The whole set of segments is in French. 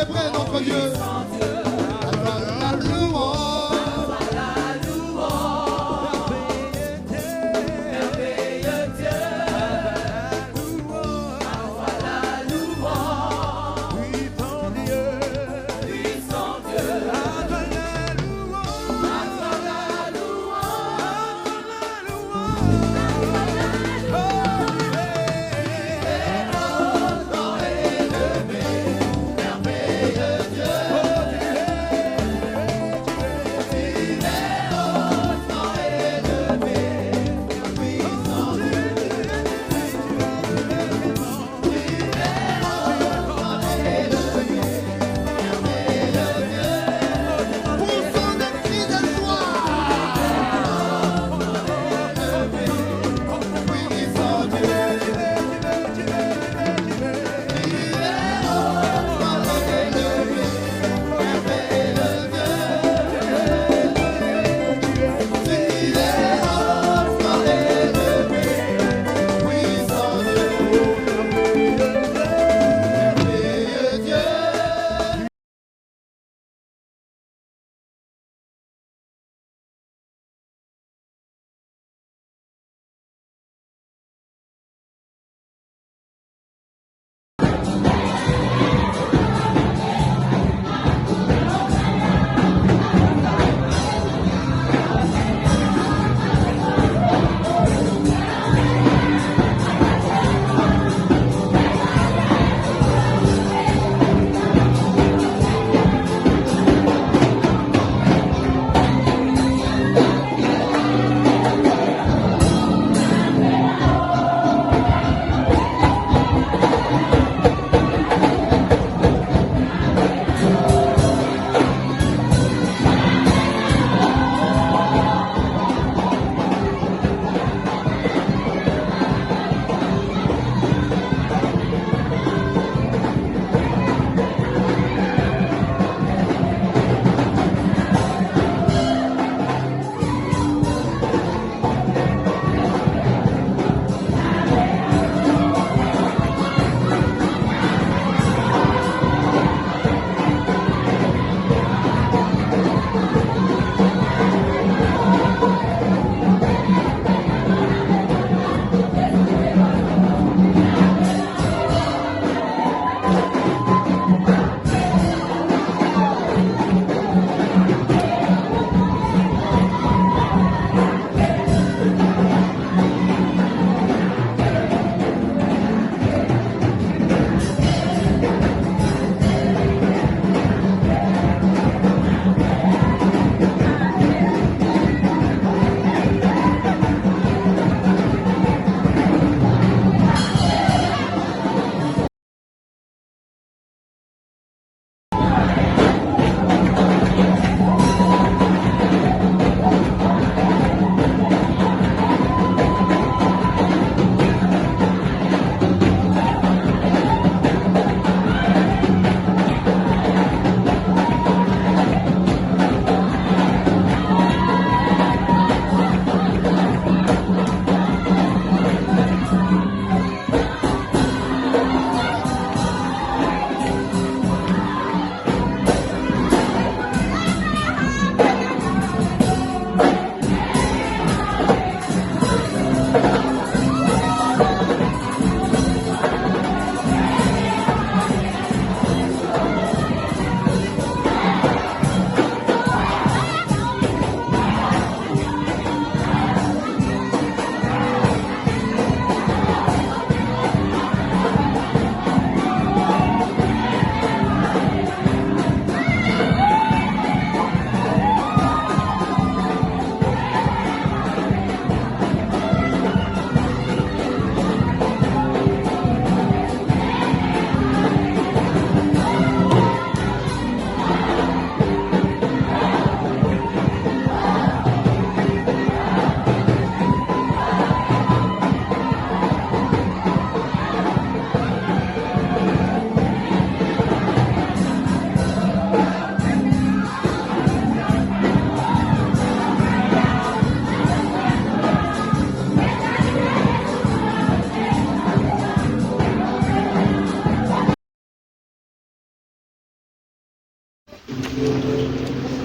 célébrer notre Dieu. Acclame la louange. Merveilleux Dieu. La louange. Puissant Dieu. Puissant Dieu. Acclame la louange. Acclame la louange. Merveilleux Dieu.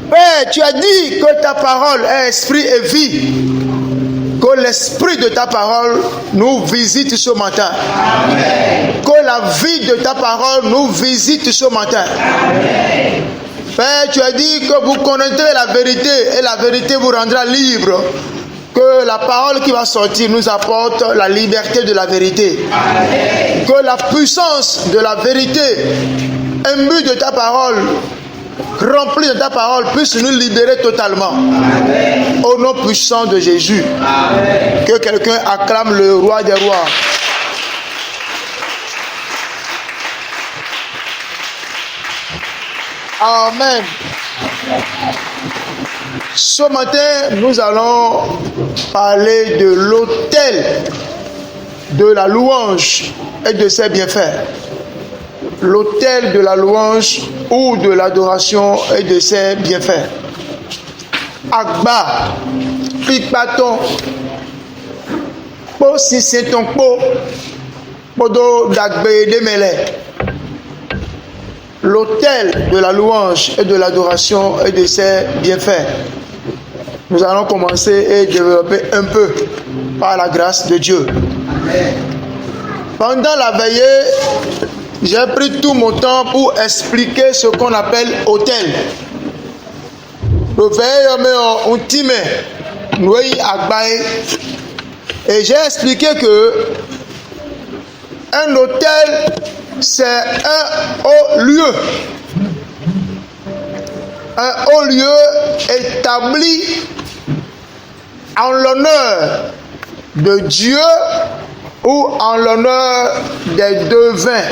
Père, tu as dit que ta parole est esprit et vie. Que l'esprit de ta parole nous visite ce matin. Amen. Que la vie de ta parole nous visite ce matin. Amen. Père, tu as dit que vous connaîtrez la vérité et la vérité vous rendra libre. Que la parole qui va sortir nous apporte la liberté de la vérité. Amen. Que la puissance de la vérité, imbue de ta parole, rempli de ta parole, puisse nous libérer totalement. Amen. Au nom puissant de Jésus. Amen. Que quelqu'un acclame le roi des rois. Amen. Ce matin, nous allons parler de l'autel de la louange et de ses bienfaits. L'autel de la louange ou de l'adoration et de ses bienfaits. Agba, pipaton, po si c'est ton po, podo dagbe demele. L'autel de la louange et de l'adoration et de ses bienfaits. Nous allons commencer et développer un peu par la grâce de Dieu. Amen. Pendant la veillée, j'ai pris tout mon temps pour expliquer ce qu'on appelle autel. Et j'ai expliqué que un autel, c'est un haut lieu. Un haut lieu établi en l'honneur de Dieu ou en l'honneur des devins,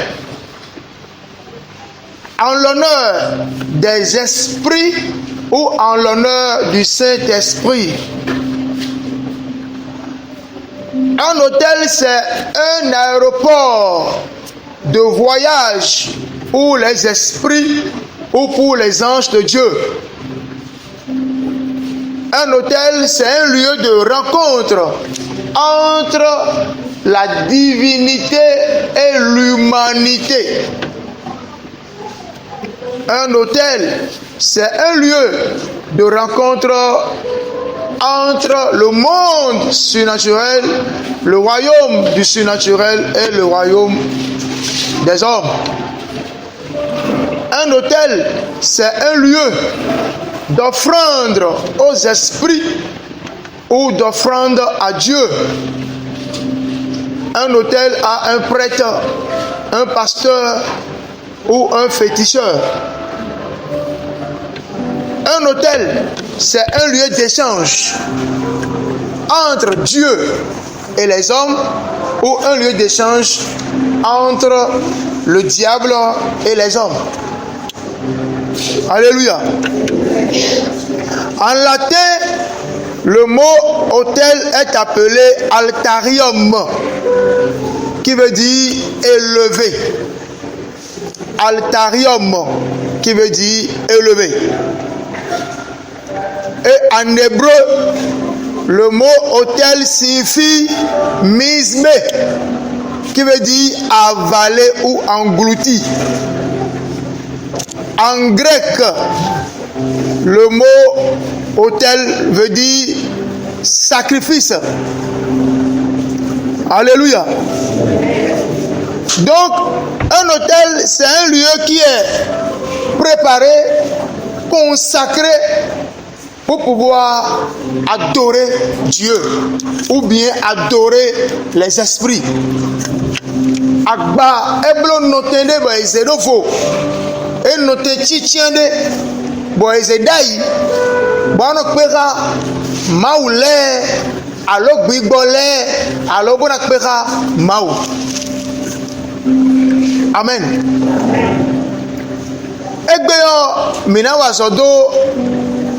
en l'honneur des esprits ou en l'honneur du Saint-Esprit. Un hôtel, c'est un aéroport de voyage pour les esprits ou pour les anges de Dieu. Un hôtel, c'est un lieu de rencontre entre la divinité et l'humanité. Un hôtel, c'est un lieu de rencontre entre le monde surnaturel, le royaume du surnaturel et le royaume des hommes. Un hôtel, c'est un lieu d'offrande aux esprits ou d'offrande à Dieu. Un hôtel a un prêtre, un pasteur ou un féticheur. Un hôtel, c'est un lieu d'échange entre Dieu et les hommes ou un lieu d'échange entre le diable et les hommes. Alléluia. En latin, le mot hôtel est appelé altarium, qui veut dire élevé. Altarium, qui veut dire élevé. Et en hébreu, le mot hôtel signifie mismé, qui veut dire avalé ou englouti. En grec, le mot hôtel veut dire sacrifice. Alléluia. Donc, un hôtel, c'est un lieu qui est préparé, consacré pour pouvoir adorer Dieu ou bien adorer les esprits. Agba eblo notende ba ezedofo e note chichiende bo ezedai bono pera maule alo gbigbole alo bona pera mau. Amen. Egbeyo minawa sodo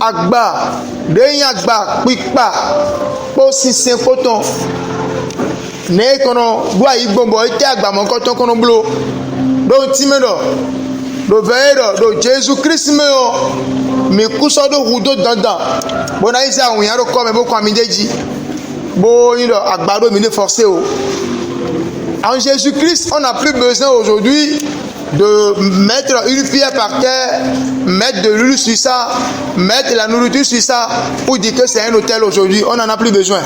agba deyin agba pipa po sisen koton ne kono gwa igbombo ite agba mo koton kono blo do timedo do vedo do Jesus Christ me o mi kuso do hudo dandan bona ise awon yan ro ko me bo kwa mi deji bo yin do agbado mi ne forcer o en Jésus Christ on n'a plus besoin aujourd'hui de mettre une pierre par terre, mettre de l'huile sur ça, mettre la nourriture sur ça, pour dire que c'est un hôtel aujourd'hui. On n'en a plus besoin.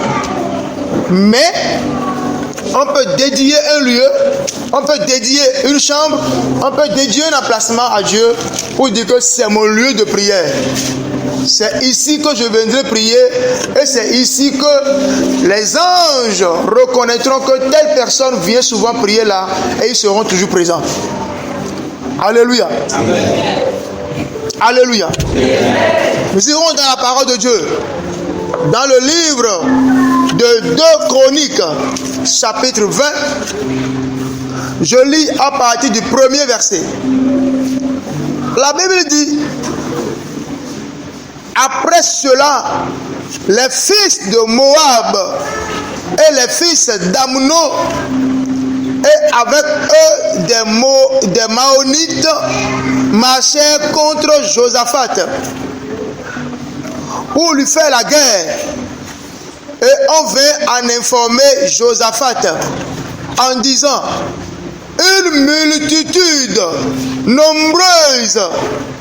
Mais on peut dédier un lieu, on peut dédier une chambre, on peut dédier un emplacement à Dieu pour dire que c'est mon lieu de prière. C'est ici que je viendrai prier et c'est ici que les anges reconnaîtront que telle personne vient souvent prier là et ils seront toujours présents. Alléluia. Amen. Alléluia. Amen. Nous irons dans la parole de Dieu. Dans le livre de 2 Chroniques, chapitre 20, je lis à partir du premier verset. La Bible dit: après cela, les fils de Moab et les fils d'Amnon et avec eux des Maonites marchèrent contre Josaphat pour lui faire la guerre. Et on vint en informer Josaphat en disant: une multitude nombreuse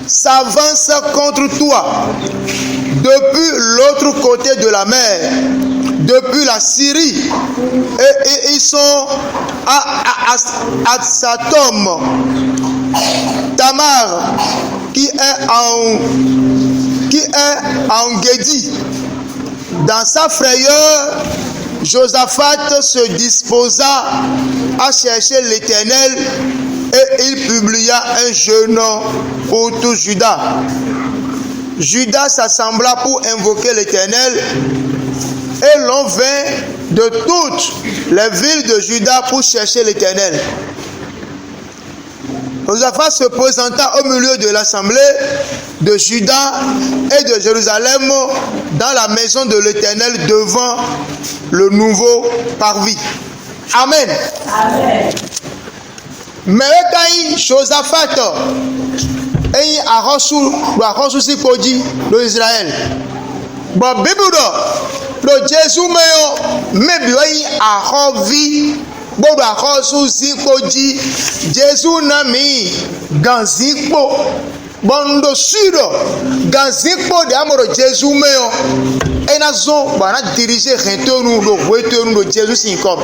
s'avance contre toi depuis l'autre côté de la mer, depuis la Syrie, et ils sont à Satom, Tamar, qui est en Guédi. Dans sa frayeur, Josaphat se disposa à chercher l'Éternel et il publia un jeûne pour tout Juda. Juda s'assembla pour invoquer l'Éternel et l'on vint de toutes les villes de Juda pour chercher l'Éternel. Josaphat se présenta au milieu de l'assemblée de Juda et de Jérusalem dans la maison de l'Éternel devant le nouveau parvis. Amen. Amen. Mais quand Josaphat et Arosu si koji de Israël, bon bibudo le Jésus me bioi Arovi bodo Arosu si koji Jésus nami ganzikpo bondo suro ganzikpo de amoro Jésus meo et nazo bana diriger rentonu do voetonu de Jésus sin comme.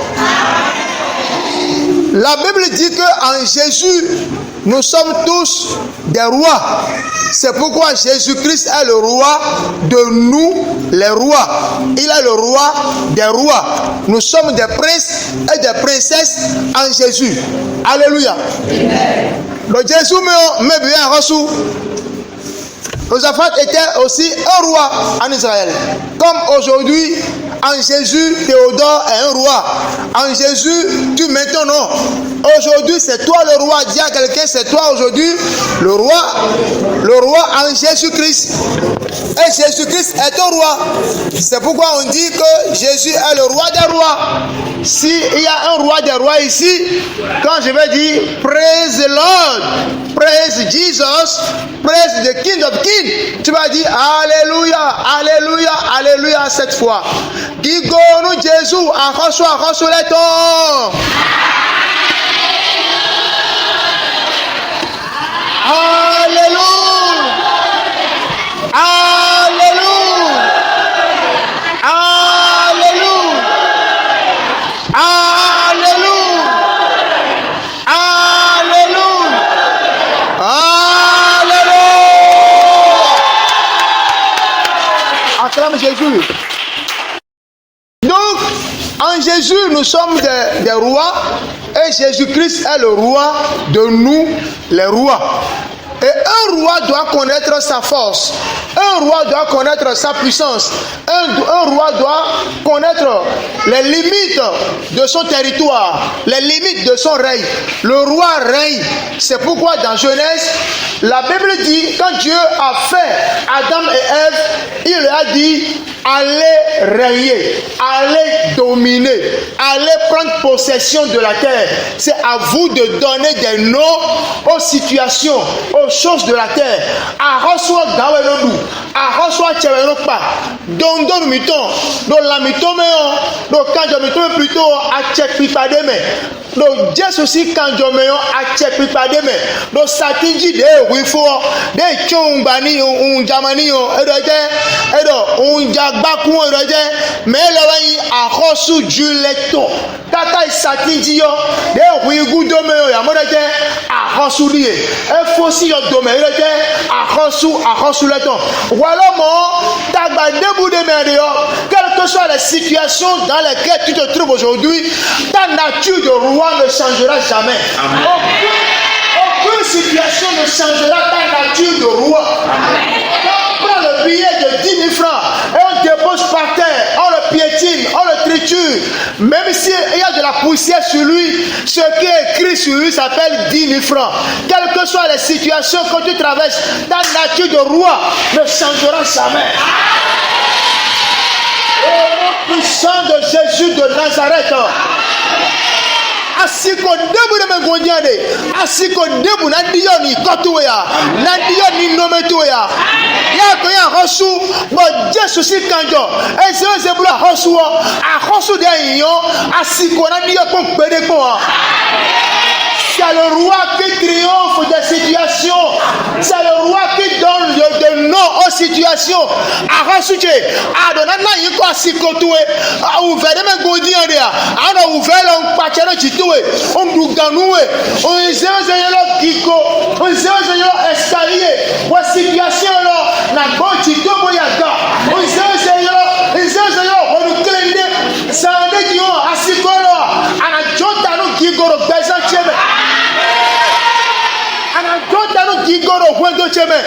La Bible dit qu'en Jésus, nous sommes tous des rois. C'est pourquoi Jésus-Christ est le roi de nous, les rois. Il est le roi des rois. Nous sommes des princes et des princesses en Jésus. Alléluia. Le Jésus me bien reçu. Josaphat était aussi un roi en Israël. Comme aujourd'hui, en Jésus, Théodore est un roi. En Jésus, tu mets ton nom. Aujourd'hui, c'est toi le roi. Dis à quelqu'un, c'est toi aujourd'hui le roi en Jésus-Christ. Et Jésus-Christ est un roi. C'est pourquoi on dit que Jésus est le roi des rois. S'il y a un roi des rois ici, quand je vais dire praise the Lord, praise Jesus, praise the King of Kings, tu vas dire Alléluia, Alléluia, Alléluia cette fois. Gigonu Jésus, arroche les tons. Alléluia. Alléluia. Alléluia. Alléluia. Alléluia. Acclame Jésus. Donc, en Jésus, nous sommes des rois et Jésus-Christ est le roi de nous, les rois. Et un roi doit connaître sa force. Un roi doit connaître sa puissance. Un roi doit connaître les limites de son territoire, les limites de son règne. Le roi règne. C'est pourquoi dans Genèse, la Bible dit, quand Dieu a fait Adam et Ève, il leur a dit, allez régner, allez dominer, allez prendre possession de la terre. C'est à vous de donner des noms aux situations, aux choses de la terre. Arroswa gawenodu, arroswa chewenokpa, dondon miton, do la mitome, do kanjo mitome plutôt a chekpipademe. Do Dieu aussi kanjo meyo a chekpipademe. Do satiji de wifo, de chombani unjamani edo unjagbaku edo melewayi arrosu juleto. Tata satiji yo de wigudo meyo ya modeje arrosu die. Efosi yo dome edo arrosu leton. Voilà mon tagba debout de merde yo. Quelles que soient les situations dans lesquelles tu te trouves aujourd'hui, ta nature de roi ne changera jamais. Aucune situation ne changera ta nature de roi. On prend le billet de 10 000 francs et on dépose par terre, on le piétine, on le triture. Même s'il y a de la poussière sur lui, ce qui est écrit sur lui s'appelle 10 000 francs. Quelles que soient les situations que tu traverses, ta nature de roi ne changera jamais. Au nom puissant de Jésus de Nazareth. Asiko debu de mengondiane, asiko debu na diyo ni kotuya, na diyo ni nometuya. Ya ko ya hosu, bo Jesu si kanjo. E se bula hosu a hosu de yon, asiko na diyo ko pede ko. C'est le roi qui triomphe des situations. C'est le roi qui donne le nom aux situations. Arasuche, adonana yiko asikotue, ouvert me godiande, ana ouvert on pachano chitue, on duganue, on zero kiko, on zero escalier, wa situation là, na go chito boyaga, on zero on klende, sande dio asikolo, ana jota no kigoro pesa cheme. Gigoro Wendo Cheme.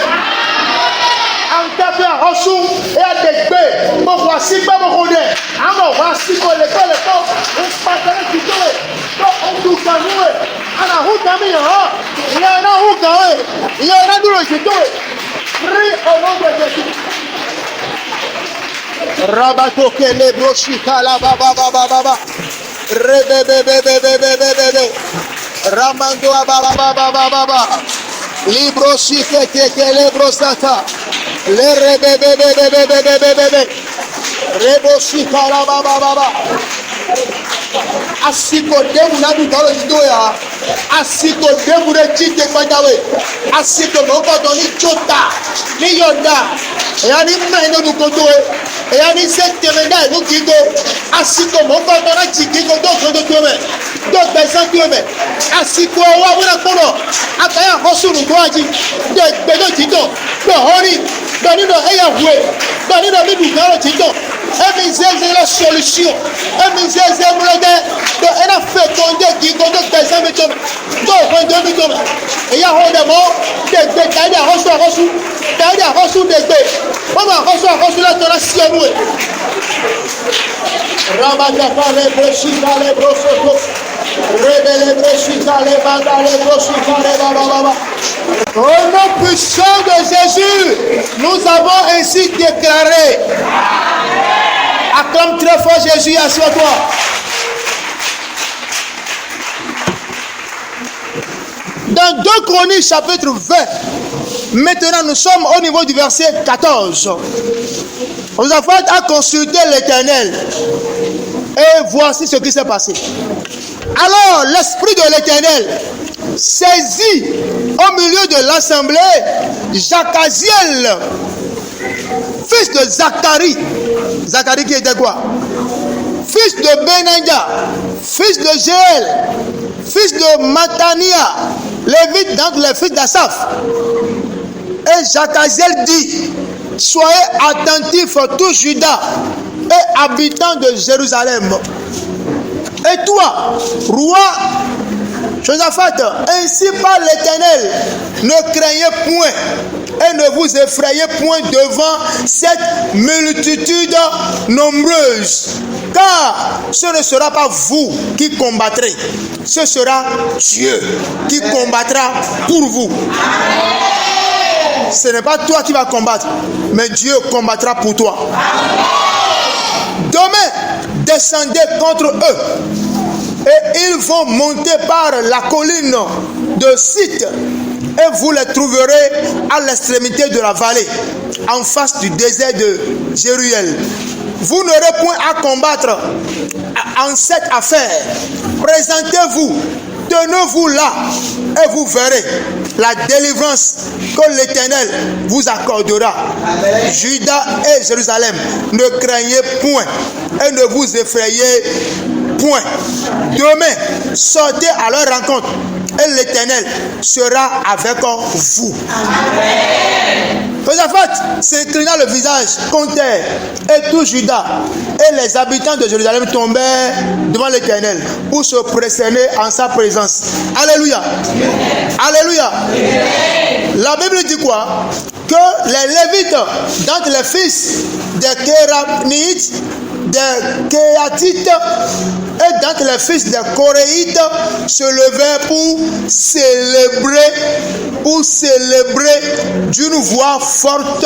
Antape a Hosu et a Degbe. Mon voici pas mon rodé. Amo voici pour le temps. On partage qui tourne. On tout canoué. Ana Houtami ha. Il y a un Houkawe. Il y a un Duro qui tourne. Prie au nom de Jésus. Rabato Kele Broshika la baba. Rebebe. Ramando baba. Libro shikete kelebro sata. Le rebebe. Rebo shikala baba. Asiko debu na dutalo jidoya. Asiko debu de chite kwadawe. Asiko moko doni chota. Ni yonda. Yani meno du kontoe. Yani setemenda no kigo. Asiko moko dona chikiko do tome. Do besan tome. Asiko wa wona kono. Akaya hosuru doaji. De bedo tito. Do hori. Do ni do eya hwe. Do ni do bidu karo tito. Emi zeze la solution. Emi zeze mulode. Do ena fekonde kigo do besan me tome. Do hondo mi tome. Eya honde mo. De kaida hosu. Kaida hosu de. Mama hosu la tora siamwe. Ramada pale broshika le brosoto. Rebele broshika le banda le broshika le baba. Au nom puissant de Jésus, nous avons ainsi déclaré. Acclame très fort Jésus, assois-toi. Dans 2 Chroniques chapitre 20, maintenant nous sommes au niveau du verset 14. Josaphat a consulté l'Éternel et voici ce qui s'est passé. Alors l'Esprit de l'Éternel saisit au milieu de l'assemblée Jacaziel, fils de Zacharie. Zacharie qui était quoi? Fils de Benanja, fils de Jéel, fils de Matania, lévite d'entre les fils d'Asaph. Et Jacaziel dit: soyez attentifs tous Juda et habitants de Jérusalem. Et toi, roi Josaphat, ainsi par l'Éternel, ne craignez point et ne vous effrayez point devant cette multitude nombreuse, car ce ne sera pas vous qui combattrez, ce sera Dieu qui combattra pour vous. Ce n'est pas toi qui vas combattre, mais Dieu combattra pour toi. Demain, descendez contre eux. Et ils vont monter par la colline de Site. Et vous les trouverez à l'extrémité de la vallée, en face du désert de Jéruel. Vous n'aurez point à combattre en cette affaire. Présentez-vous, tenez-vous là, et vous verrez la délivrance que l'Éternel vous accordera. Amen. Juda et Jérusalem, ne craignez point et ne vous effrayez point. Demain, sortez à leur rencontre et l'Éternel sera avec vous. Amen. Josaphat s'inclina le visage contre terre et tout Juda et les habitants de Jérusalem tombèrent devant l'Éternel pour se prosterner en sa présence. Alléluia. Amen. Alléluia. Amen. La Bible dit quoi? Que les Lévites, d'entre les fils des Kéranites, des Kéatites et d'entre les fils des Coréites se levèrent pour célébrer d'une voix forte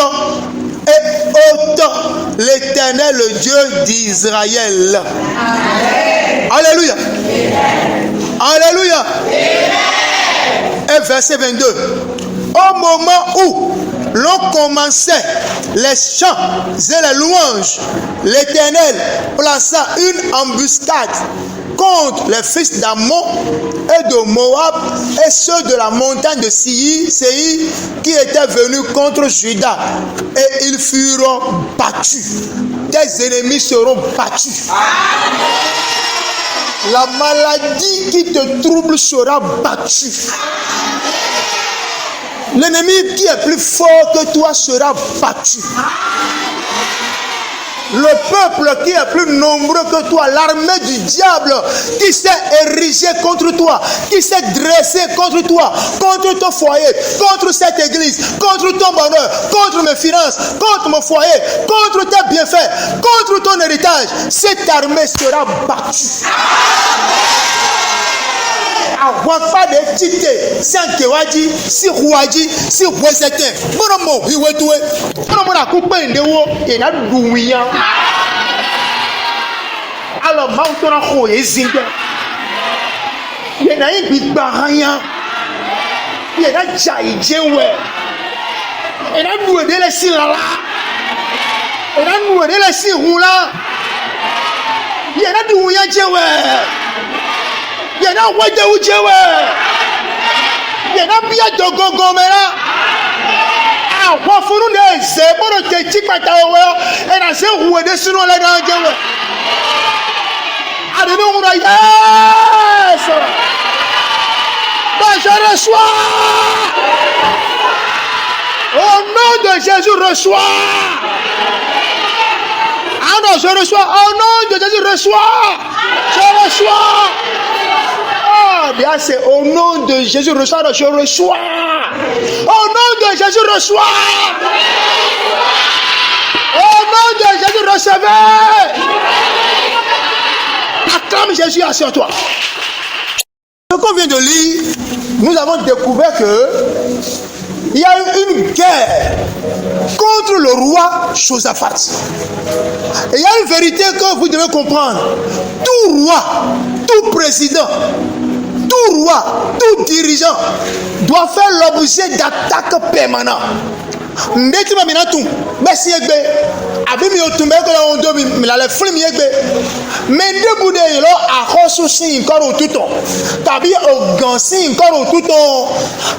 et haute l'Éternel, le Dieu d'Israël. Amen. Alléluia. Amen. Alléluia. Amen. Et verset 22. Au moment où l'on commençait les chants et les louanges, l'Éternel plaça une embuscade contre les fils d'Ammon et de Moab et ceux de la montagne de Séir qui étaient venus contre Juda, et ils furent battus. Tes ennemis seront battus. La maladie qui te trouble sera battue. L'ennemi qui est plus fort que toi sera battu. Le peuple qui est plus nombreux que toi, l'armée du diable qui s'est érigée contre toi, qui s'est dressée contre toi, contre ton foyer, contre cette église, contre ton bonheur, contre mes finances, contre mon foyer, contre tes bienfaits, contre ton héritage, cette armée sera battue. Pas de tite, si un kewaji, si rouaji, si ouesete, bonomo, iwetoué, bonomo la coupe indewo, et na douya. Alors, mautona ho ezinde. Yena yi big baranya. Yena jai jewe. Yena doué de la silala. Yena doué de la silula. Yena douya jewe. Yena wede ujewe. Yena biya dogogo mera. Àwọn funu de ze boro te chipata we e na se huwe de sunu le na jewe. Adenu ngura yes. Ben je reçois. Au nom de Jésus reçois. Ah non, je reçois. Au nom de Jésus reçois. Je reçois. Bien, c'est au nom de Jésus, reçois, je reçois. Au nom de Jésus, reçois. Au nom de Jésus, recevez. Acclame Jésus sur toi. Ce qu'on vient de lire, nous avons découvert que il y a eu une guerre contre le roi Josaphat. Et il y a une vérité que vous devez comprendre. Tout roi, tout président, tout roi, tout dirigeant doit faire l'objet d'attaques permanentes. Ndeti ma minatum, merci egbe. Abi mi otumbe ko la ondo mi la le fun mi egbe. Mende bude lo akoso sin nkan otuto. Tàbí ogansin nkan otuto.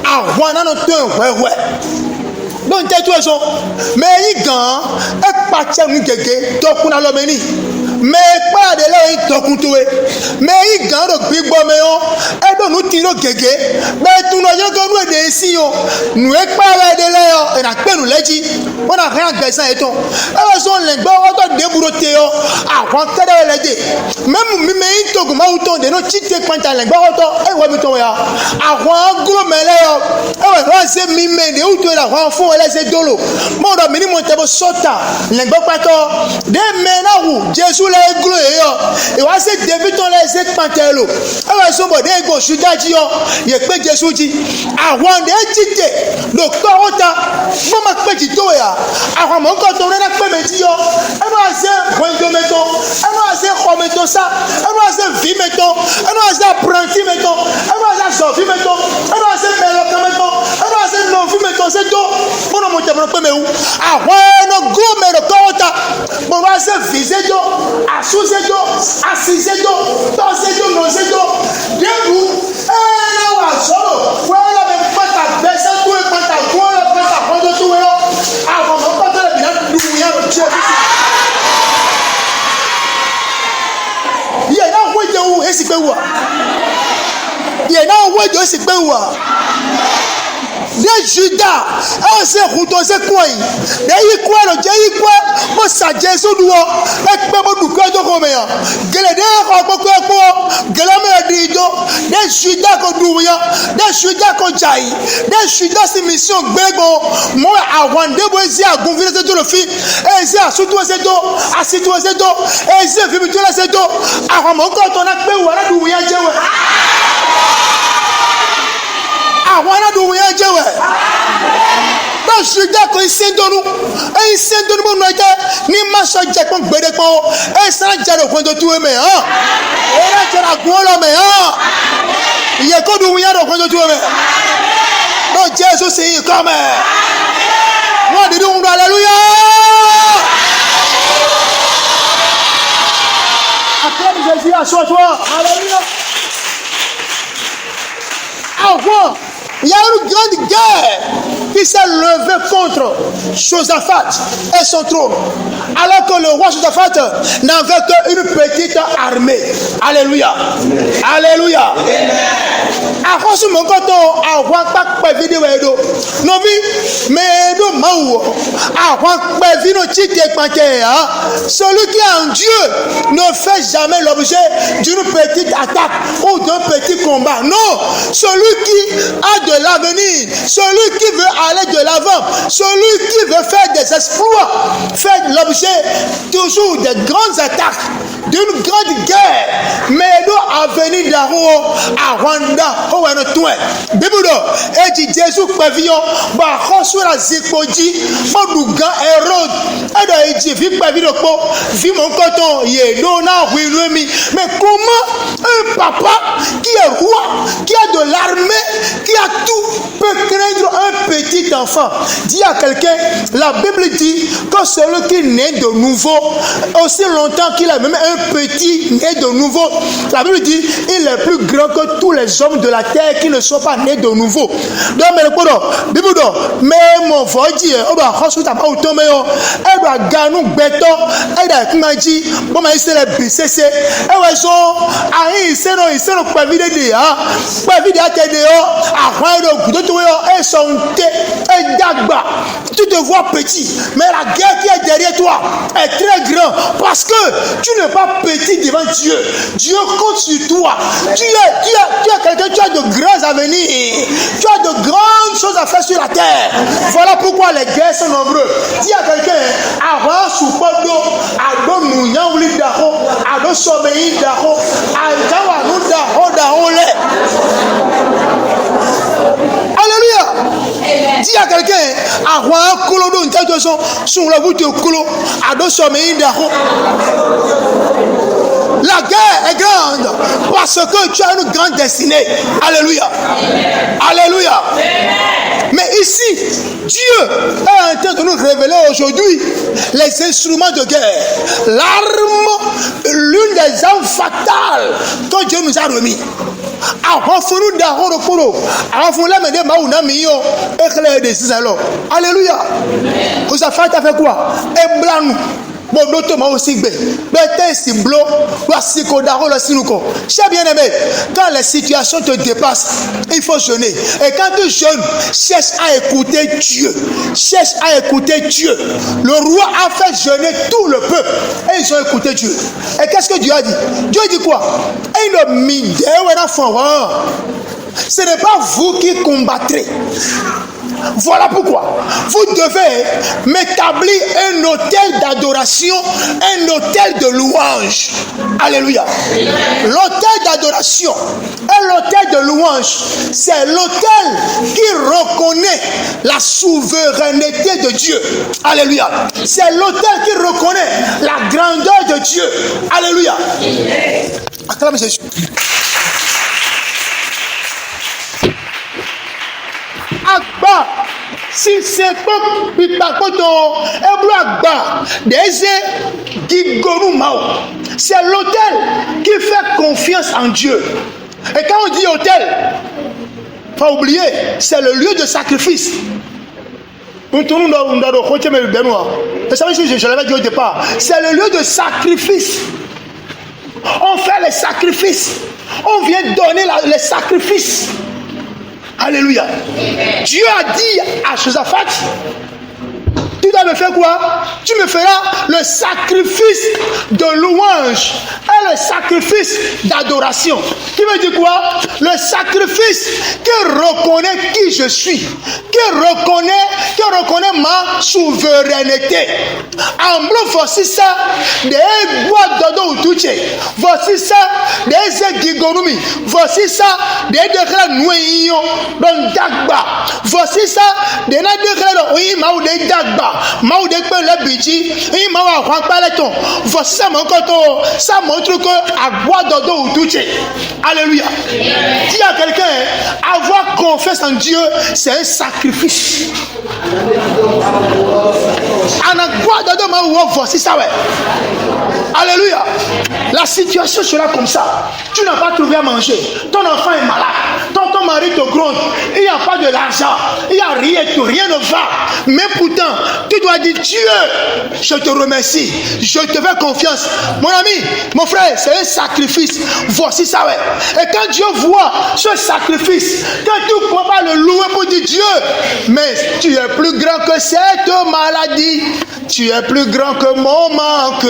Àwọn na to wewe. Don te tu eso. Me yi gan e pache mu gege to kun alo meni. Me pa de le yi tokun towe. Me yi gan ro gbigbo me yo. E do nu ti ro gege. Be tun no yo gan nu e de si yo. Nu e pa la de le yo. E na pe nu leji. Wọ́n náà kẹ́yà gẹ̀ẹ́sán ètò ẹ̀rọ sọ lẹ́gbẹ́ ọ̀tọ̀ débùrò tẹ ọ àwọn kẹ́dẹ́ rẹ̀ dé mẹ́mú mímẹ́ yín tóògùn máa ń tó dènà títẹ̀ pàǹtà lẹ́gbẹ́ ọ̀tọ̀ ẹ̀wọ̀ mi tó wọ̀ ya àwọn gúrò mẹ́lẹ́ yọ ẹ̀wọ̀ ìwọ́n ṣe mímẹ́ ní ìwúto yẹn hon fún ẹlẹ́sẹ̀ dolo mo do mini mo tebo sota le gbo pato de mena wu Jésù le glo yo e wa se David ton le se pantelo e wa so bo de go sudaji yo ye pe Jésù ji àwọn de tite docteur ota mo ma pe ji to ya àwọn mo ko to na pe meji yo e no ase bonjo meto e no ase khometo sa e no ase vi meto e no ase apprenti meto e no ase sofi meto e no ase melo kameto e no ase no fi meto se to mo no mo te mo pe me wu àwọn no go me ro ko ota mo wa se vize jo asuse jo asise jo to se jo no se jo debu e na wa solo we la me pata bese tu e pata ko la pata ko do tu yo àwọn mo pata le bi na du ya ro che ye na wo je wu esi pe wa ye na wo je esi pe wa de Judas e se khuto se koi de yi kwa lo je yi kwa mo sa Jésù duo e pe mo du ko ko me ya gele de ko ko gele me di do de Judas ko du ya de Judas ko jai de Judas si mission gbego mo àwọn de bo si agun fi se to lo fi e si asutu se do asitu se do e si fi mi to se do àwọn mo ko to na pe wa na du ya jewe àwọn aládùn yẹn jẹ́ wẹ̀. Bá ṣùgbọ́n kò ìṣẹ́dọ́nù mo nà jẹ́ ní máṣọ jẹ́ kó gbèdé pọ́n ẹ̀ sàn jẹ́ ló kọ́ńtò tó mẹ́ hàn. Ẹ̀rọ jẹ́ra gún ọ́ lọ mẹ́ hàn. Ìyẹn kó dùn yẹn ló kọ́ńtò tó mẹ́. Bó Jésù sì yìí kọ́ mẹ́. Wọ́n dídú ń lọ alẹ́lúyà. Acclame Jésus à soi toi. Alléluia. Avant, il y a une grande guerre qui s'est levée contre Josaphat et son trône. Alors que le roi Josaphat n'avait qu'une petite armée. Alléluia. Alléluia. Avant ce moment, avant pas vidéo edo, novi mais do mau. Avant pas vidéo chique celui qui est en Dieu ne fait jamais l'objet d'une petite attaque ou d'un petit combat. Non, celui qui a de l'avenir, celui qui veut aller de l'avant, celui qui veut faire des exploits, fait l'objet toujours de grandes attaques, d'une grande guerre. Mais nous avenir d'Aro à Rwanda, au Anotoue, Bibudo, et dit Jésus Pavillon, Bahosu la Zikoji, Moduga Hérode, et de Edji, Vic Pavillon, Vic mon coton, Yedona, Wilumi. Mais comment un papa qui est roi, qui a de l'armée, qui a tout, peut craindre un petit enfant? Dis à quelqu'un, la Bible dit que celui qui naît de nouveau, aussi longtemps qu'il a même un petit né de nouveau, la Bible dit il est plus grand que tous les hommes de la terre qui ne sont pas nés de nouveau. Donc, mais le Bible dit, mais mon voisin, on va reçu ta pas autant, mais elle va gagner béton, elle a dit, bon, mais c'est le BCC, elle va son, il s'est pas vidé de pas vidé à tes dehors, à Rwanda, elles sont et d'agba. Tu te vois petit, mais la guerre qui est derrière toi est très grande parce que tu n'es pas petit devant Dieu. Dieu compte sur toi. Tu es quelqu'un, tu as de grands avenirs. Tu as de grandes choses à faire sur la terre. Voilà pourquoi les guerres sont nombreuses. Dis à quelqu'un, avant Soupodo, Ado Nouyaouli Daho, Ado Someyi Daho, Adawanou Daho Daole. Alléluia. Dis à quelqu'un, Awa Kolodo, une sur la route de Kolo, Ado Someyi Daho. La guerre est grande parce que tu as une grande destinée. Alléluia. Alléluia. Mais ici, Dieu est en train de nous révéler aujourd'hui les instruments de guerre. L'arme, l'une des armes fatales que Dieu nous a remis. Alléluia. Vous avez fait quoi? Bon, notamment aussi, cher bien-aimé, quand les situations te dépassent, il faut jeûner. Et quand tu jeûnes, cherche à écouter Dieu. Cherche à écouter Dieu. Le roi a fait jeûner tout le peuple. Et ils ont écouté Dieu. Et qu'est-ce que Dieu a dit? Dieu dit quoi? Ce n'est pas vous qui combattrez. Voilà pourquoi vous devez m'établir un autel d'adoration, un autel de louange. Alléluia. L'autel d'adoration et l'autel de louange, c'est l'autel qui reconnaît la souveraineté de Dieu. Alléluia. C'est l'autel qui reconnaît la grandeur de Dieu. Alléluia. Acclamez Jésus. Agba, si c'est pas pitakoto, eblo agba, des gigonu mao. C'est l'autel qui fait confiance en Dieu. Et quand on dit autel, faut oublier, c'est le lieu de sacrifice. Vous savez, je l'avais dit au départ, c'est le lieu de sacrifice. On fait les sacrifices. On vient donner les sacrifices. Alléluia. Amen. Dieu a dit à Josaphat, tu dois me faire quoi? Tu me feras le sacrifice de louange et le sacrifice d'adoration. Qui veut dire quoi? Le sacrifice qui reconnaît qui je suis, qui reconnaît ma souveraineté. En blanc, voici ça, des bois d'odo touché. Voici ça, des gigonumi. Voici ça, des degrés noyons dans dagba. Voici ça, des degrés oïma ou des dagba. Voici ça, ça montre que avoir dodo ou touché. Alléluia. Dis à quelqu'un, avoir confiance en Dieu, c'est un sacrifice. Voici ça, ouais. Alléluia. La situation sera comme ça. Tu n'as pas trouvé à manger. Ton enfant est malade. Ton mari te gronde. Il n'y a pas de l'argent. Il n'y a rien. Rien ne va. Mais pourtant, tu dois dire, Dieu, je te remercie. Je te fais confiance. Mon ami, mon frère, c'est un sacrifice. Voici ça, ouais. Et quand Dieu voit ce sacrifice, quand tu ne peux pas le louer pour dire, Dieu, mais tu es plus grand que cette maladie. Tu es plus grand que mon manque.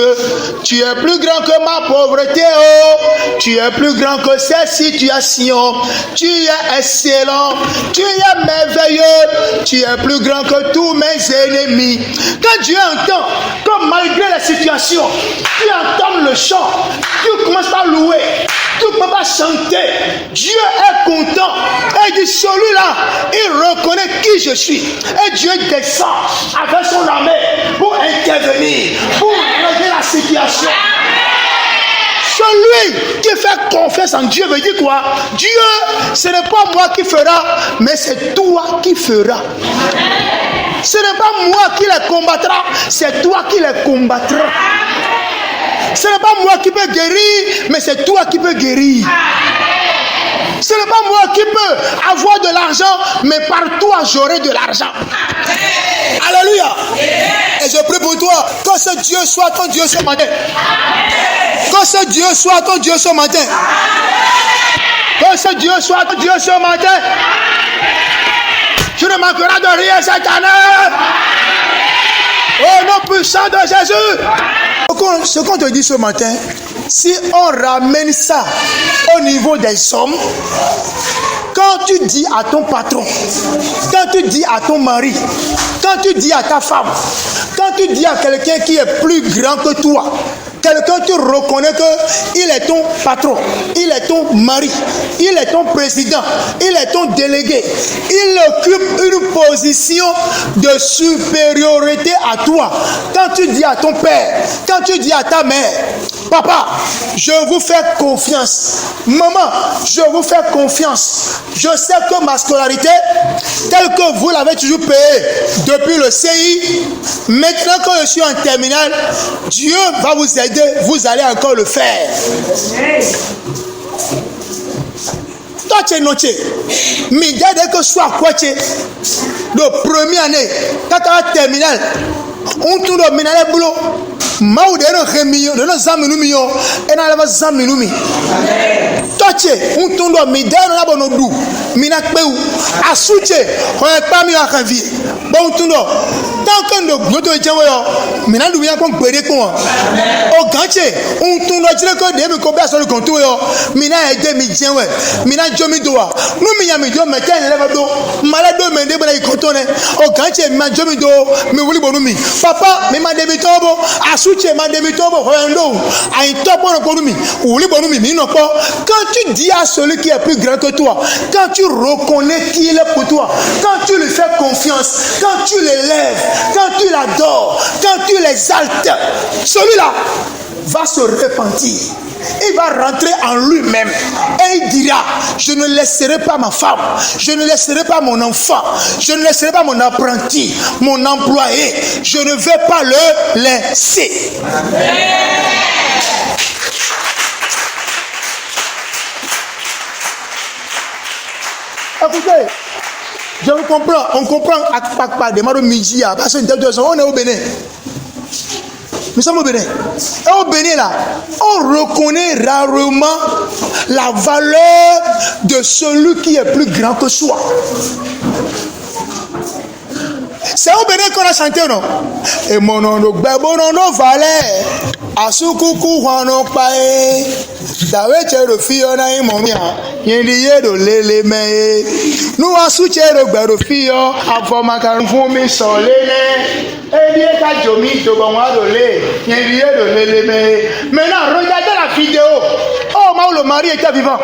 Tu es plus grand que ma pauvreté. Oh. Tu es plus grand que cette situation. Tu es excellent. Tu es merveilleux. Tu es plus grand que tous mes ennemis. Quand Dieu entend que malgré la situation, tu entends le chant, tu commences à louer, tu ne peux pas chanter. Dieu est content. Et dit, celui-là, il reconnaît qui je suis. Et Dieu descend avec son armée pour intervenir, pour régler la situation. Celui qui fait confiance en Dieu veut dire quoi? Dieu, ce n'est pas moi qui fera, mais c'est toi qui feras. Ce n'est pas moi qui les combattra, c'est toi qui les combattras. Ce n'est pas moi qui peux guérir, mais c'est toi qui peux guérir. Ce n'est pas moi qui peux avoir de l'argent, mais par toi j'aurai de l'argent. Alléluia. Et je prie pour toi, que ce Dieu soit ton Dieu ce matin. Que ce Dieu soit ton Dieu ce matin. Que ce Dieu soit ton Dieu ce matin. Tu ne manqueras de rien cette année. Au nom puissant de Jésus. Ce qu'on te dit ce matin, si on ramène ça au niveau des hommes, quand tu dis à ton patron, quand tu dis à ton mari, quand tu dis à ta femme, quand tu dis à quelqu'un qui est plus grand que toi, quelqu'un tu reconnais qu'il est ton patron, il est ton mari, il est ton président, il est ton délégué, il occupe une position de supériorité à toi. Quand tu dis à ton père, quand tu dis à ta mère, papa, je vous fais confiance, maman, je vous fais confiance, je sais que ma scolarité, telle que vous l'avez toujours payée depuis le CI, maintenant que je suis en terminale, Dieu va vous aider. Vous allez encore le faire. Toi, tu es noté. Mais dès que soit quoi tu es, de première année, quand tu as terminé, on tourne au minale boulot. Maou de nos remilles, de nos amis, et n'a pas amis. Toi, tu es, on tourne au midère, on a bon au bout. mina peu asuche ho pa mi wa kan vie bon tundo tant que no gbodo jewo yo mina du ya kon gbere kun o ganche un tundo jire ko de mi ko be asori kon to yo mina e de mi jewe mina jomi do wa nu mi ya mi do me ten le do malado me de bana ikotone o ganche mi ma jomi do mi wuli bonu mi papa mi ma de mi tobo asuche ma de mi tobo ho endo ai tobo no bonu mi wuli bonu mi no po quand tu dis à celui qui est plus grand que toi, quand tu reconnais qui il est pour toi, quand tu lui fais confiance, quand tu l'élèves, quand tu l'adores, quand tu l'exaltes, celui-là va se repentir. Il va rentrer en lui-même et il dira, je ne laisserai pas ma femme, je ne laisserai pas mon enfant, je ne laisserai pas mon apprenti, mon employé, je ne vais pas le laisser. Écoutez, je vous comprends, on comprend à des marins midi, parce que on est au Bénin. Nous sommes au Bénin. Et au Bénin, là, on reconnaît rarement la valeur de celui qui est plus grand que soi. C'est au Bénin qu'on a chanté, non? Et mon nom, no valait, à ce coucou, on n'a pas. Dawe chero fio na imomia yendiye do lele me nu asu chero gbero fio afoma kan fún mi so lele edie ka jomi to bon wa do le yendiye do lele me. Maintenant regardez la vidéo. Oh ma le mari était vivant.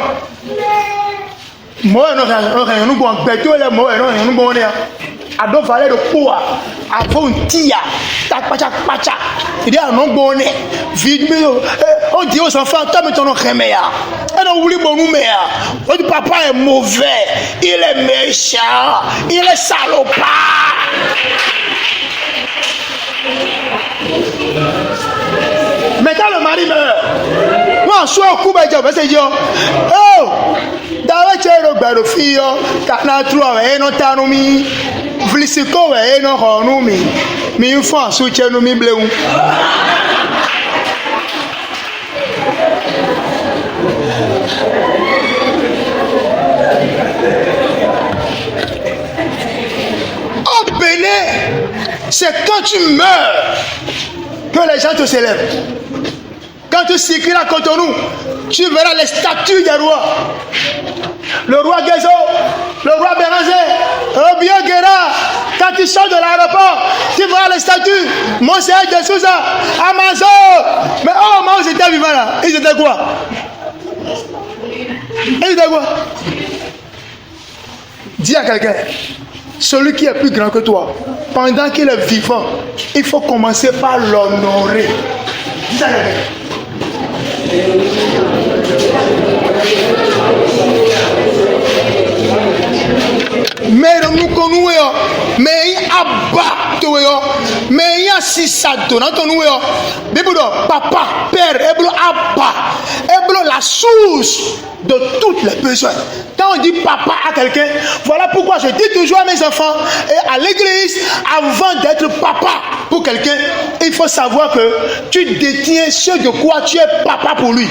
Moi non nous bon beto le moi non nous bon ado valeur de quoi avant tia ta pacha il dit non bon vidéo on dit aux enfants toi mais ton nom remea et non oublie bon nous on dit papa est mauvais, il est méchant, il est salopard. Maintenant le mari meurt. Moi soit au coup c'est dire oh dawe chero gbero fio kana tro we no tanumi vlisiko we no honumi mi fo so chenu mi blewu. Au Bénin, c'est quand tu meurs que les gens te célèbrent. Quand tu circules à Cotonou, tu verras les statues des rois. Le roi Gezo, le roi Béranger, Obio Guerra. Quand tu sors de l'aéroport, tu verras les statues. Monseigneur de Souza, Amazon. Mais oh, moi, ils étaient vivants là. Ils étaient quoi? Ils étaient quoi? Dis à quelqu'un, celui qui est plus grand que toi, pendant qu'il est vivant, il faut commencer par l'honorer. Dis à quelqu'un. Mais nous connaissons, mais il abat, mais il y a si ça donne, papa, père, eblo abba, eblo la source de toutes les besoins. Quand on dit papa à quelqu'un, voilà pourquoi je dis toujours à mes enfants et à l'église, avant d'être papa pour quelqu'un, il faut savoir que tu détiens ce de quoi tu es papa pour lui.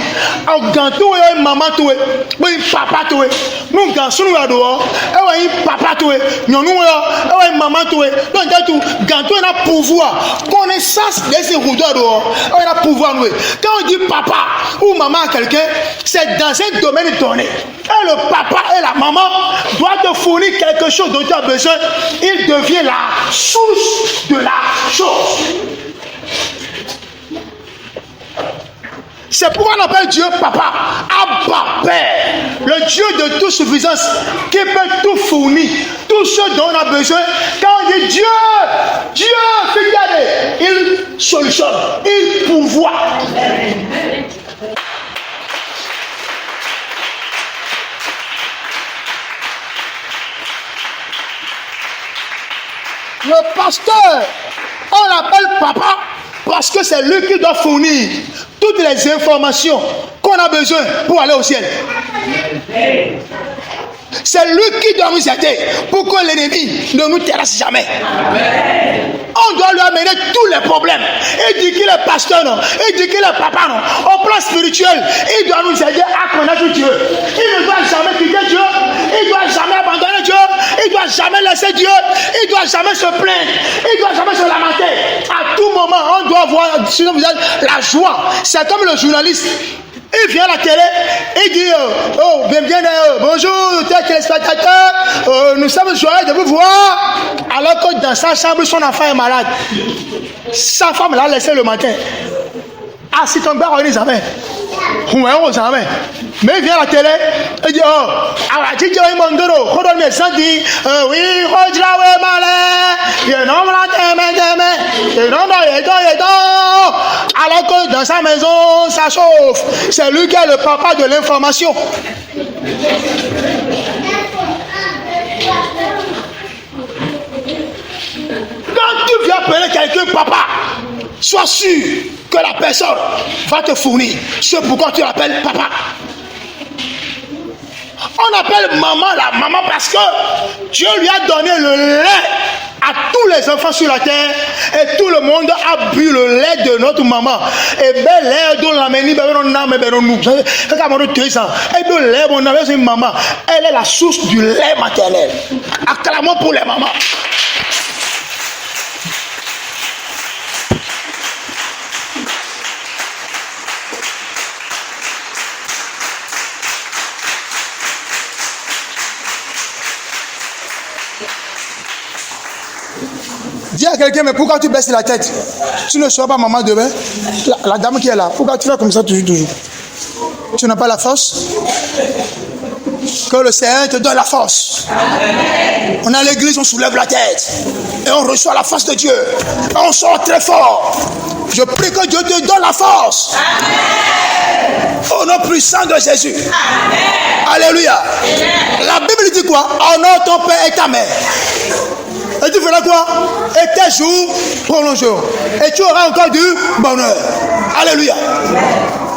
En gantou et maman toué, oui papa toué, nous gansou nous adore, et oui papa toué, nous et maman toué. Donc tout gantou il a pouvoir, connaissance de ces roudeurs dehors, il a pouvoir nous. Quand on dit papa ou maman à quelqu'un, c'est dans un domaine donné. Et le papa et la maman doivent te fournir quelque chose dont tu as besoin. Il devient la source de la chose. C'est pourquoi on appelle Dieu papa, Abba, Père, le Dieu de toute suffisance, qui peut tout fournir, tout ce dont on a besoin. Quand on dit Dieu, il solutionne, il pourvoit. Le pasteur, on l'appelle papa parce que c'est lui qui doit fournir toutes les informations qu'on a besoin pour aller au ciel. C'est lui qui doit nous aider pour que l'ennemi ne nous terrasse jamais. Amen. On doit lui amener tous les problèmes. Il dit qu'il est pasteur, non? Il dit qu'il est papa, non? Au plan spirituel, il doit nous aider à connaître Dieu. Il ne doit jamais quitter Dieu. Il ne doit jamais abandonner Dieu. Il ne doit jamais laisser Dieu. Il ne doit jamais se plaindre. Il ne doit jamais se lamenter. À tout moment, on doit voir sur nos visages la joie. C'est comme le journaliste. Il vient à la télé, il dit oh, bonjour, téléspectateurs, nous sommes joyeux de vous voir. Alors que dans sa chambre, son enfant est malade. Sa femme l'a laissé le matin. Ah, si ton père, on est jamais. Mais il vient à la télé, il dit oh, alors que dans sa maison, ça chauffe. C'est lui qui est le papa de l'information. Quand tu viens appeler quelqu'un papa, sois sûr que la personne va te fournir ce pourquoi tu l'appelles papa. On appelle maman la maman parce que Dieu lui a donné le lait à tous les enfants sur la terre et tout le monde a bu le lait de notre maman. Et bien lait dont la meni maman, elle est la source du lait maternel. Acclamons pour les mamans. Dis à quelqu'un, mais pourquoi tu baisses la tête? Tu ne seras pas maman demain. La dame qui est là, pourquoi tu fais comme ça toujours? Tu n'as pas la force? Que le Seigneur te donne la force. Amen. On est à l'église, on soulève la tête et on reçoit la force de Dieu. Et on sort très fort. Je prie que Dieu te donne la force. Amen. Au nom puissant de Jésus. Amen. Alléluia. Amen. La Bible dit quoi? Honore ton père et ta mère. Et tu feras quoi? Et tes jours prolongeront. Et tu auras encore du bonheur. Alléluia.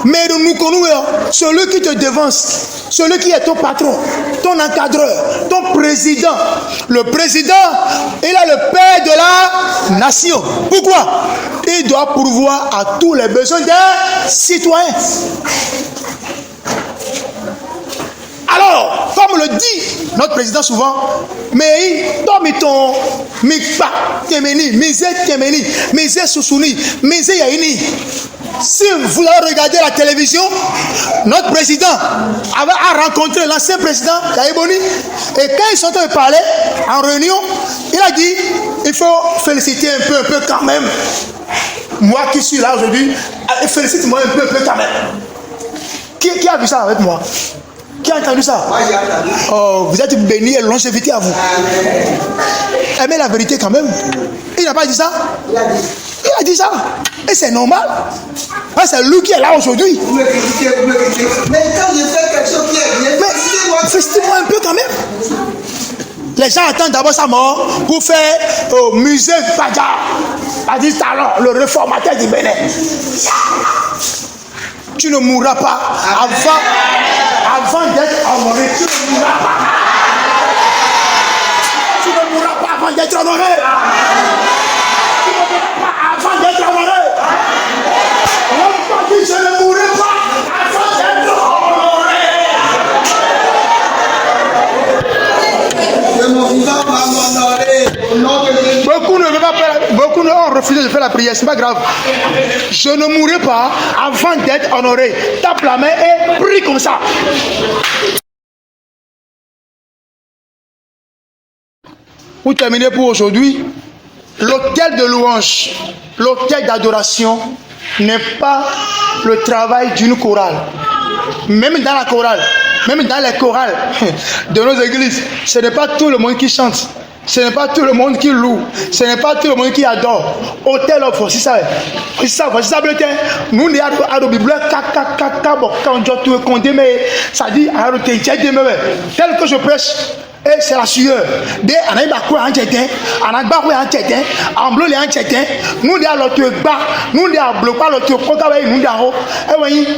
Mais nous connaissons celui qui te devance, celui qui est ton patron, ton encadreur, ton président. Le président, il est le père de la nation. Pourquoi? Il doit pourvoir à tous les besoins des citoyens. Alors, comme le dit notre président souvent, mais ton mikpa temeni, mise temeni, mise susuni, mise yaini. Si vous avez regardé la télévision, notre président a rencontré l'ancien président Kaïboni, et quand ils sont en train de parler en réunion, il a dit il faut féliciter un peu quand même. Moi qui suis là aujourd'hui, félicite-moi un peu quand même. Qui a vu ça avec moi? Qui a entendu ça? Moi, j'ai entendu. Oh, vous êtes bénis et longévité à vous. Aimez la vérité quand même. Il n'a pas dit ça? Il a dit ça. Et c'est normal. C'est lui qui est là aujourd'hui. Vous me critiquez, vous me critiquez. Mais quand je fais quelque chose qui est bien, félicitez-moi un peu quand même. Les gens attendent d'abord sa mort pour faire au musée Badja. Badji Talon, le réformateur du Bénin. Tu ne mourras pas avant d'être honoré. Tu ne mourras pas. Tu ne mourras pas avant d'être honoré. Tu ne mourras pas avant d'être honoré. On va dire je ne mourrai pas avant d'être honoré. Je ne mourrai pas honoré. Beaucoup ont refusé de faire la prière, c'est pas grave. Je ne mourrai pas avant d'être honoré. Tape la main et prie comme ça. Pour terminer pour aujourd'hui, l'autel de louange, l'autel d'adoration n'est pas le travail d'une chorale. Même dans la chorale, même dans les chorales de nos églises, ce n'est pas tout le monde qui chante. Ce n'est pas tout le monde qui loue. Ce n'est pas tout le monde qui adore. Hôtel of voici ça. Voici ça, nous, nous avons la Bible, ça dit, tel que je prêche, et c'est la sueur. Dès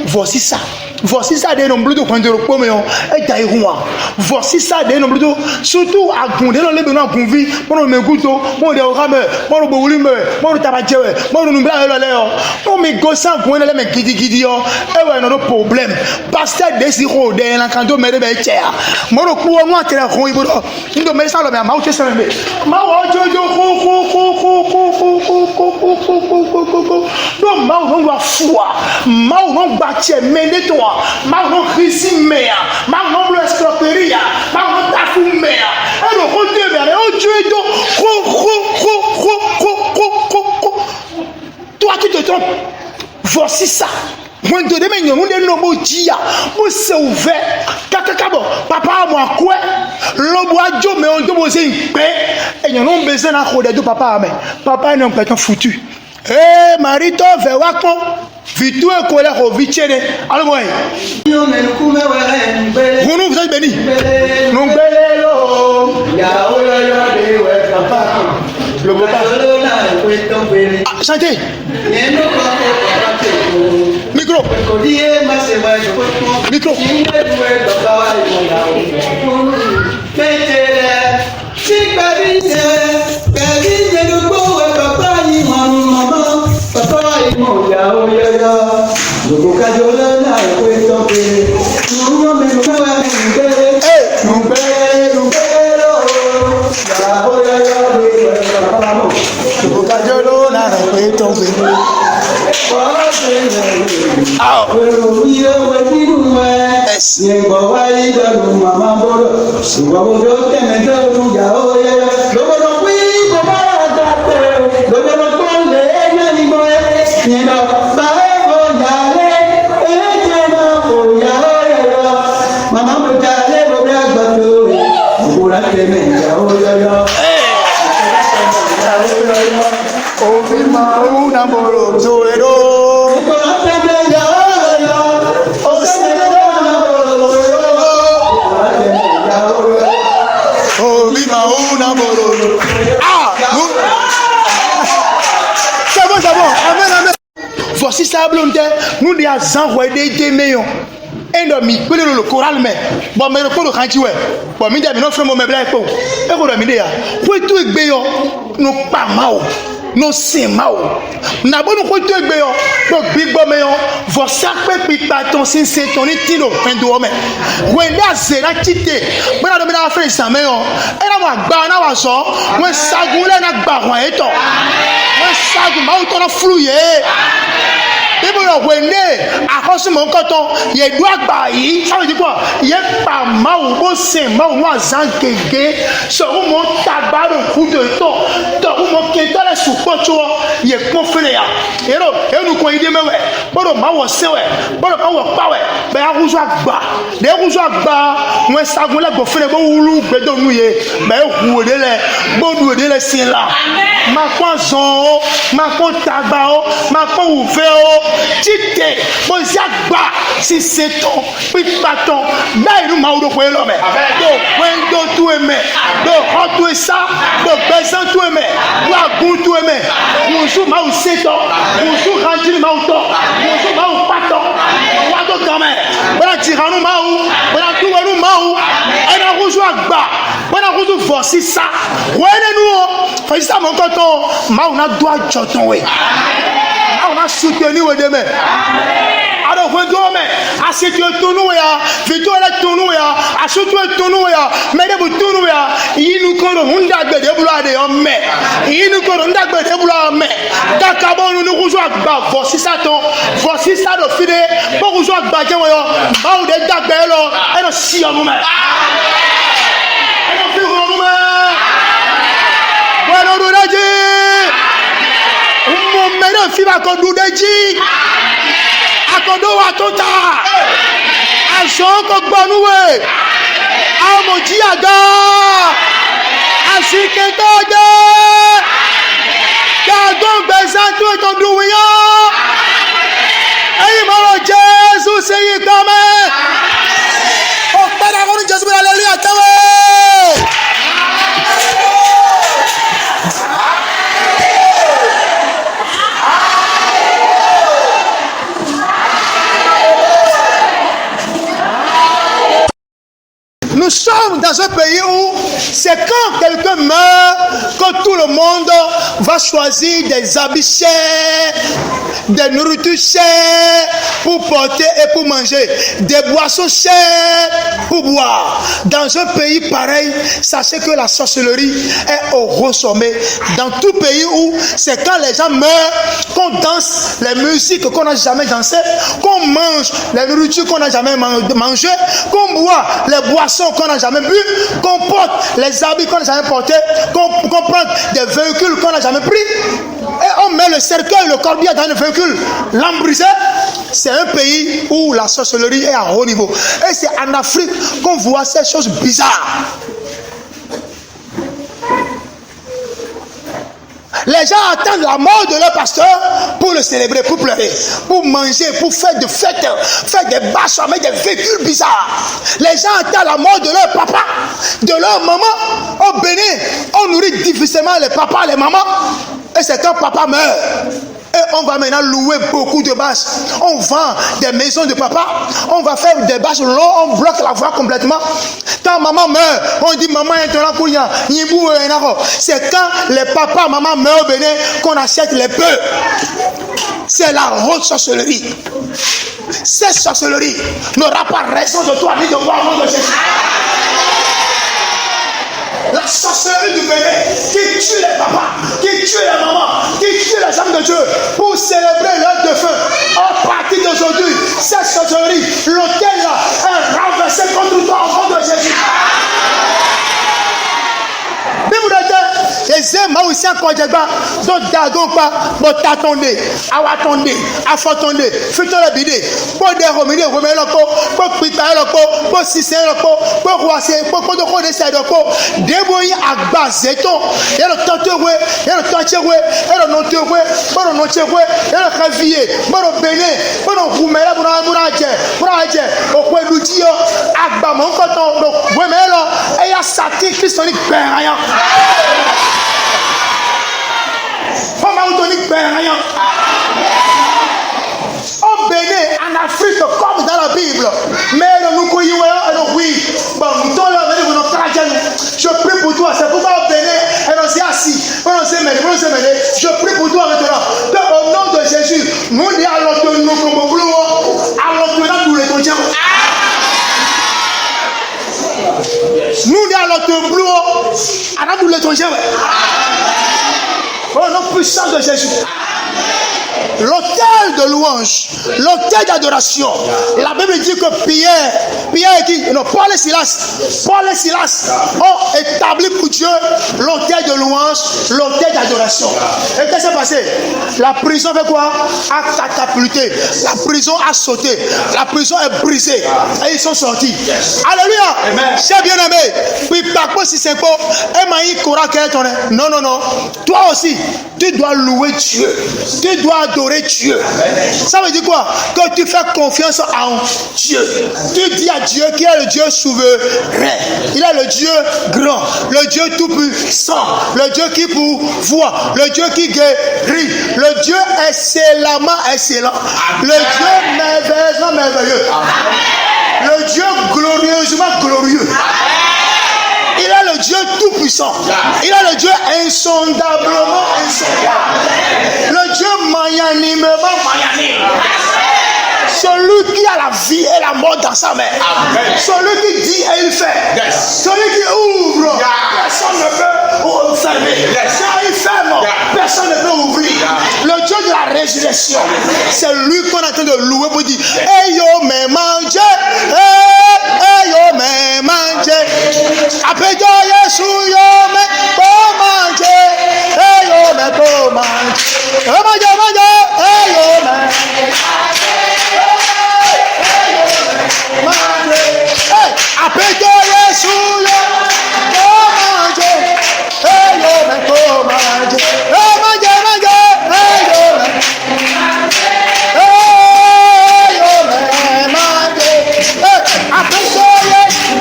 voici ça. voici ça des nombres de prendre pour mais et d'ailleurs voici ça des nombres de surtout à gonder dans les besoins convi pour me goûto pour des rame pour le volume pour le tabac pour le nombre pour me gosser pour les mecs gidi et ouais non problème pasteur désiro de l'encanto mais de cher moi le coup moi très rond il doit mettre ça là mais ma autre ça mais ma autre non ma on doit foi ma on bâtir mais de toi ma on crise mais ma on bleu escroquerie ma on tafu mais et le côté mais oh Dieu toi tu te trompes voici ça moi de demain nous de nos dia pour se ouvert kakakabo papa moi quoi le bois Dieu mais on doit poser une paix et nous avons besoin d'un côté de papa mais papa n'est pas foutu eh marito vewako vitu e colère au vichene alors moi vous êtes béni nous belelo ya oyo de we papa le papa chantez micro micro voici ça blonde nous des envoyer des meilleurs et donc mi pele le choral mais bon mais le ko kan ti we bon mi dem no frère mo me bla ko e ko do mi de ya ko tu egbe yo no pa ma o no se ma o na bo no ko tu egbe yo no bigbo me yo vo sakpe pipa ton sin se ton ti no pendo me when that se na kite bo na do mi na frère sa me yo e na mo agba na wa so we sagun le na gba wan e to we sagun ma o to na flu ye Bible of when they are Cosmo Cotton, ye do by ye, how you go, ye pa mau, same mau, one zanke gay, so who won't tabado, who do it all, the woman can tell us to put ye confident. You know, you know, you know, but a mau sewe, but a power, but I was a bar. There was a bar when Sagula go for the Bulu, but don't we, but who would they, but would they see la? Ma poisson, ma contabao, ma pouveo. Tite, bon Jacba, si c'est ton, puis bâton, mais nous m'avons trouvé l'homme. Donc, when tout aimer, donc, tout ça, donc, personne tout aimer, nous tout aimer, nous jouons ma ou c'est ton, nous jouons rangé ma ou ton, nous jouons ma ou pas ton, nous avons quand même, voilà, tirons-nous ma ou, voilà, tout nous ma ou, et nous rejoue à bas, voilà, nous rejoue voici ça, ouais, nous, ça, mon coton, ma ou n'a droit de choton, oui. On a soutenu au demain. Alors, vous dormez, à ce que tu nous ya, vite à ton nous ya, à ce que tu nous ya, mais de vous nous ya, il nous connaît un dag de boulot de homme, il nous connaît un dag de boulot, mais d'accord, nous nous rejoignons, voici ça ton, voici ça de filet, pour rejoindre Bajan, bah ou des dag de l'or, et le si en nous-mêmes. Et le plus en nous-mêmes. Voilà, nous l'a dit. Mena fiba kodu deji akodo wa tota aso ko gbonuwe amoji aga asike toje dagon besan tu to duwiyan eyi mo Jesus seyi kame o pada ko Jesus hallelujah tawe. sommes dans un pays où c'est quand quelqu'un meurt que tout le monde va choisir des habits chers, des nourritures chères pour porter et pour manger, des boissons chères pour boire. Dans un pays pareil, sachez que la sorcellerie est au gros sommet. Dans tout pays où c'est quand les gens meurent qu'on danse les musiques qu'on n'a jamais dansées, qu'on mange les nourritures qu'on n'a jamais mangées, qu'on boit les boissons qu'on n'a jamais bu, qu'on porte les habits qu'on n'a jamais portés, qu'on prend des véhicules qu'on n'a jamais pris, et on met le cercueil, le corbier dans le véhicule, l'embrisé. C'est un pays où la sorcellerie est à haut niveau. Et c'est en Afrique qu'on voit ces choses bizarres. Les gens attendent la mort de leur pasteur pour le célébrer, pour pleurer, pour manger, pour faire des fêtes, faire des bâches avec des véhicules bizarres. Les gens attendent la mort de leur papa, de leur maman. Au Bénin, on nourrit difficilement les papas, les mamans. Et c'est quand papa meurt. Et on va maintenant louer beaucoup de bâches. On vend des maisons de papa. On va faire des bâches longues. On bloque la voie complètement. Quand maman meurt, on dit maman est un couillon. C'est quand les papas, maman meurent au Bénin qu'on achète les bœufs. C'est la haute sorcellerie. Cette sorcellerie n'aura pas raison de toi ni de moi au nom de Jésus. La sorcellerie du Bénin qui tue les papas, qui tue les mamans, qui tue les hommes de Dieu pour célébrer leur défunt. À partir d'aujourd'hui, cette sorcellerie, l'autel là est renversé contre toi au nom de Jésus. Eze mausi akɔdzegba do dago kpa bo tatonde awatonde afotonde fitole bide bo de romide romeloko bo pita eloko bo sise eloko bo roase bo kodoko de sedoko deboyi agba zeton yelo totewe yelo tochewe yelo notewe bo nochewe yelo kavie bo bene bo rumela bo aje okwedujiyo agba monkoton do wemelo eya sati kristonique beraya. Au Bénin, en Afrique, comme dans la Bible, mais nous croyons oui, je prie pour toi, c'est pourquoi au Bénin, on s'est assis, on s'est mêlé, je prie pour toi maintenant, au nom de Jésus, nous allons te nous comme boulot, allons te nous les conditions. Nous allons te boulot, allons nous les conditions. Au nom puissant de Jésus. L'autel de louange, l'autel d'adoration. La Bible dit que Pierre qui, non, Paul et Silas ont établi pour Dieu l'autel de louange, l'autel d'adoration. Et qu'est-ce qui s'est passé? La prison fait quoi? A catapulté. La prison a sauté. La prison est brisée. Et ils sont sortis. Alléluia. C'est bien aimé. Puis par contre, si c'est quoi? Non. Toi aussi, tu dois louer Dieu. Tu dois adorer Dieu. Ça veut dire quoi? Que tu fais confiance en Dieu. Tu dis à Dieu qu'il est le Dieu souverain. Il est le Dieu grand, le Dieu tout puissant, le Dieu qui pourvoit, le Dieu qui guérit, le Dieu excellemment excellent, le Dieu merveilleusement merveilleux, le Dieu glorieusement glorieux. Il est le Dieu tout-puissant. Il est le Dieu insondablement insondable. Le Dieu magnanimement magnanime. Celui qui a la vie et la mort dans sa main. Celui qui dit et il fait. Celui qui ouvre, personne ne peut fermer. Quand il ferme, personne ne peut ouvrir. Le Dieu de la résurrection, c'est lui qu'on est en train de louer pour dire hey yo me mange, hey yo me mange. Après Dieu Yesu yo me mange, hey yo me mange, hey yo me. Apego Yesu yo manje, hey yo me manje, manje, hey yo me, manje, apego Yesu,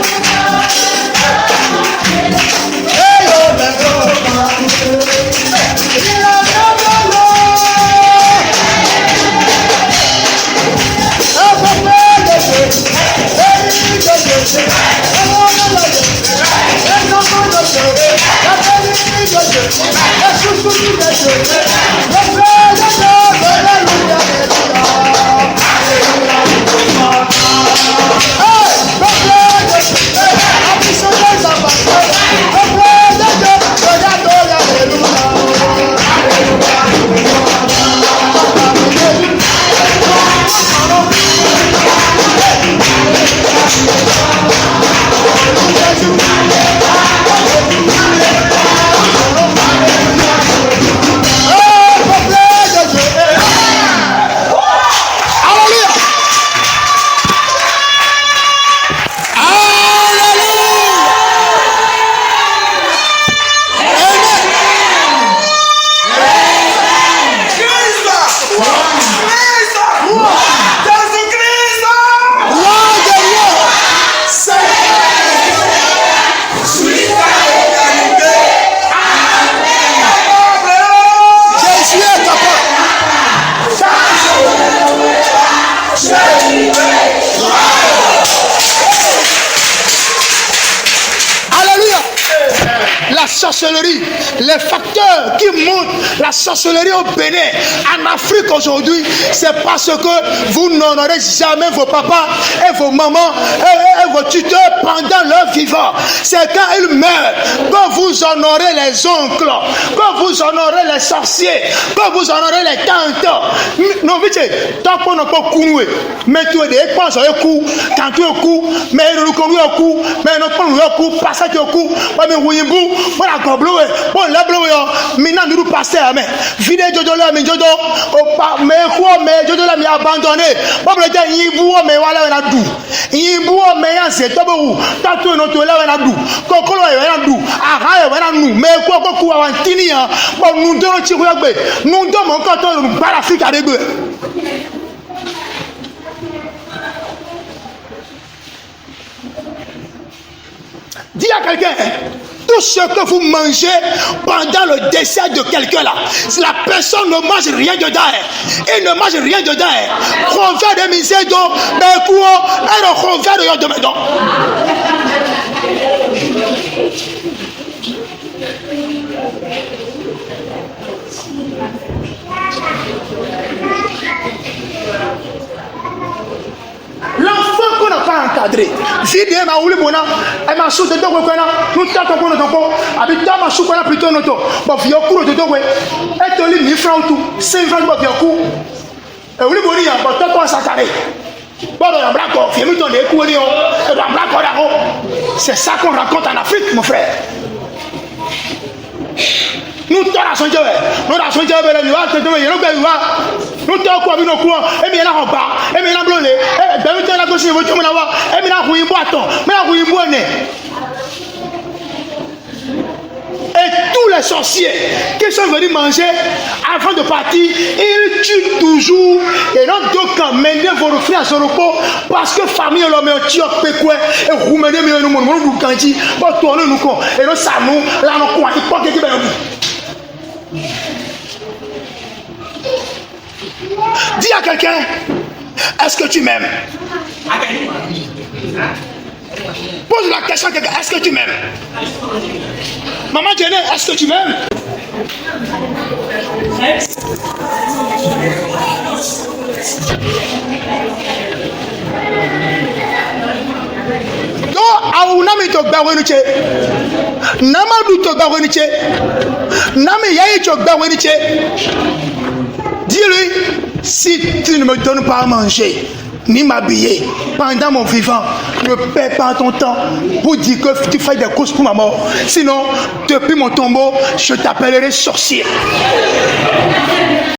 sorcellerie, les facteurs qui montrent la sorcellerie au Bénin, en Afrique aujourd'hui, c'est parce que vous n'honorez jamais vos papas et vos mamans et vos tuteurs pendant leur vivant. C'est quand ils meurent que vous honorez les oncles, que vous honorez les sorciers, que vous honorez les tantes. Non, vite, tant qu'on n'a pas coué, mais tu es des pas sur le coup, quand tu es au cou, mais nous conduit au cou, mais nous prenons au cou, passage au cou, mais oui, voilà, goblo, bon, la blow, maintenant nous passons, mais vidéo de là, mais jodo, mais quoi, mais jodo là, mais abandonné, bon, le temps, il boit, mais voilà, on a dou, il boit, mais c'est tabou, tantôt, notre là, on a dou, coco, on a dou, arrête, on a nous, mais quoi, beaucoup, avant Tinia, bon, nous donnons, nous donnons encore, nous, par l'Afrique à dégueu. Dis à quelqu'un, tout ce que vous mangez pendant le décès de quelqu'un là, si la personne ne mange rien dedans, il ne mange rien dedans, confère des misères d'eau, mais quoi, elle confère de de dedans. L'enfant qu'on n'a pas encadré, vidéo m'a ouli bona, elle m'a sauté de quoi nous t'attendons pour notre peau, habitant ma chou qu'on a plutôt notre, bon vieux cours de deux, et te lit 1000 francs tout, 5 francs de vieux cours, et ouli boni, bon t'as pas sacaré, bon dans la blague, vieux mouton des coups, et dans la blague, c'est ça qu'on raconte en Afrique, mon frère. Nous t'en avons changé, nous avons changé, nous avons changé, nous t'en quoi nous quoi et bien là on bat et bien là blonde et ben nous t'en la gauche vous tu m'en avoir et bien là vous y boiton mais là vous y boine et tous les sorciers qui sont venus manger avant de partir ils tuent toujours et non donc mener vos refrains à son repos parce que famille l'homme est tué péqué et vous menez mieux nous nous candy pour tourner nous quoi et nous ça nous là nous quoi il faut que tu dis à quelqu'un, est-ce que tu m'aimes? Pose la question à quelqu'un, est-ce que tu m'aimes? Maman Jenny, est-ce que tu m'aimes? Nami to gbawenuche Namadu to gbawenuche Nami yayi to gbawenuche. Dis-lui, si tu ne me donnes pas à manger ni m'habiller pendant mon vivant, ne perds pas ton temps pour dire que tu fais des courses pour ma mort. Sinon, depuis mon tombeau, je t'appellerai sorcier.